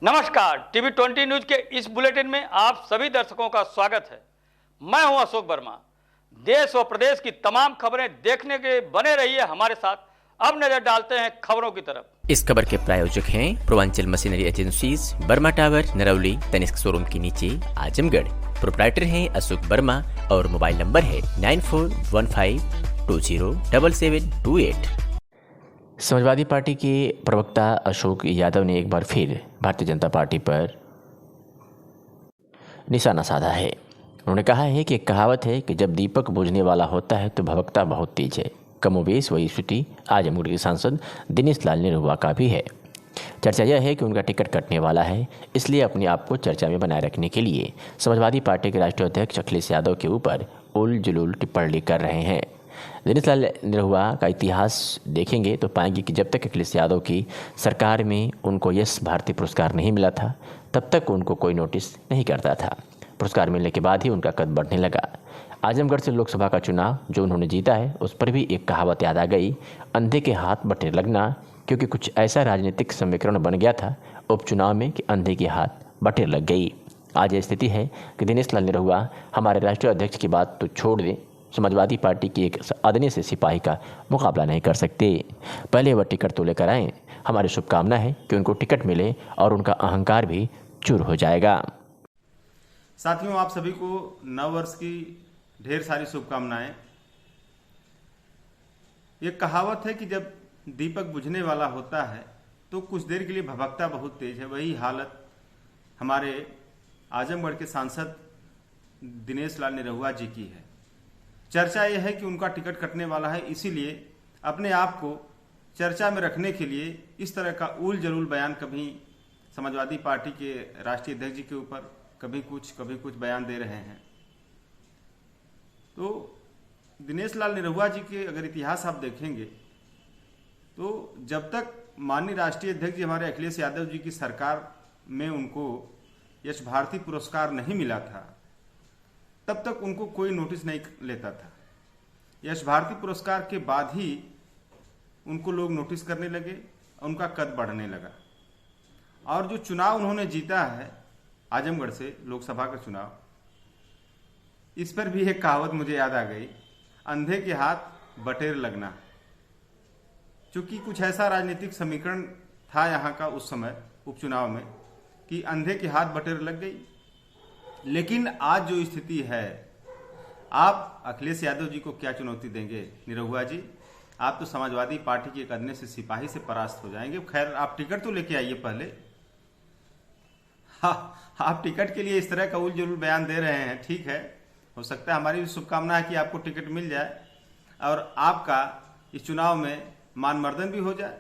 नमस्कार, TV 20 news के इस बुलेटिन में आप सभी दर्शकों का स्वागत है। मैं हूं अशोक वर्मा। देश व प्रदेश की तमाम खबरें देखने के बने रहिए हमारे साथ। अब नजर डालते हैं खबरों की तरफ। इस खबर के प्रायोजक हैं Purvanchal machinery agencies, Burma tower, Narauli, Tanishq showroom के नीचे, आजमगढ़। प्रोप्राइटर हैं अशोक वर्मा और मोबाइल नंबर है 9415207728। समाजवादी पार्टी के प्रवक्ता अशोक यादव ने एक बार फिर भारतीय जनता पार्टी पर निशाना साधा है। उन्होंने कहा है कि एक कहावत है कि जब दीपक बुझने वाला होता है तो भभकता बहुत तेज है। कमोबेश वही स्थिति आजमगढ़ के सांसद दिनेश लाल निरहुआ का भी है। चर्चा यह है कि उनका टिकट कटने वाला है, इसलिए अपने आप को चर्चा में बनाए रखने के लिए समाजवादी पार्टी के राष्ट्रीय अध्यक्ष अखिलेश यादव के ऊपर उल जुलूल टिप्पणी कर रहे हैं। दिनेश लाल निरहुआ का इतिहास देखेंगे तो पाएंगे कि जब तक अखिलेश यादव की सरकार में उनको यश भारती पुरस्कार नहीं मिला था, तब तक उनको कोई नोटिस नहीं करता था। पुरस्कार मिलने के बाद ही उनका कद बढ़ने लगा। आजमगढ़ से लोकसभा का चुनाव जो उन्होंने जीता है, उस पर भी एक कहावत याद आ गई, अंधे के हाथ बटेर लगना, क्योंकि कुछ ऐसा राजनीतिक समीकरण बन गया था उपचुनाव में कि अंधे के हाथ बटेर लग गई। आज यह स्थिति है कि दिनेश लाल निरहुआ हमारे राष्ट्रीय अध्यक्ष की बात तो छोड़ दें, समाजवादी पार्टी की एक अदने से सिपाही का मुकाबला नहीं कर सकते। पहले वह टिकट तो लेकर आएँ। हमारी शुभकामना है कि उनको टिकट मिले और उनका अहंकार भी चूर हो जाएगा। साथियों, आप सभी को नव वर्ष की ढेर सारी शुभकामनाएं। ये कहावत है कि जब दीपक बुझने वाला होता है तो कुछ देर के लिए भभकता बहुत तेज है। वही हालत हमारे आजमगढ़ के सांसद दिनेश लाल निरहुआ जी की है। चर्चा यह है कि उनका टिकट कटने वाला है, इसीलिए अपने आप को चर्चा में रखने के लिए इस तरह का उल जलूल बयान कभी समाजवादी पार्टी के राष्ट्रीय अध्यक्ष जी के ऊपर कभी कुछ बयान दे रहे हैं। तो दिनेश लाल निरहुआ जी के अगर इतिहास आप देखेंगे तो जब तक माननीय राष्ट्रीय अध्यक्ष जी हमारे अखिलेश यादव जी की सरकार में उनको यश भारती पुरस्कार नहीं मिला था, तब तक उनको कोई नोटिस नहीं लेता था। यश भारती पुरस्कार के बाद ही उनको लोग नोटिस करने लगे, उनका कद बढ़ने लगा। और जो चुनाव उन्होंने जीता है आजमगढ़ से, लोकसभा का चुनाव, इस पर भी एक कहावत मुझे याद आ गई, अंधे के हाथ बटेर लगना। चूंकि कुछ ऐसा राजनीतिक समीकरण था यहाँ का उस समय उपचुनाव में कि अंधे के हाथ बटेर लग गई। लेकिन आज जो स्थिति है, आप अखिलेश यादव जी को क्या चुनौती देंगे? निरहुआ जी, आप तो समाजवादी पार्टी के एक अदने से सिपाही से परास्त हो जाएंगे। खैर, आप टिकट तो लेके आइए पहले। हाँ, आप टिकट के लिए इस तरह का उल जुलूल बयान दे रहे हैं, ठीक है, हो सकता है। हमारी भी शुभकामना है कि आपको टिकट मिल जाए और आपका इस चुनाव में मान मर्दन भी हो जाए।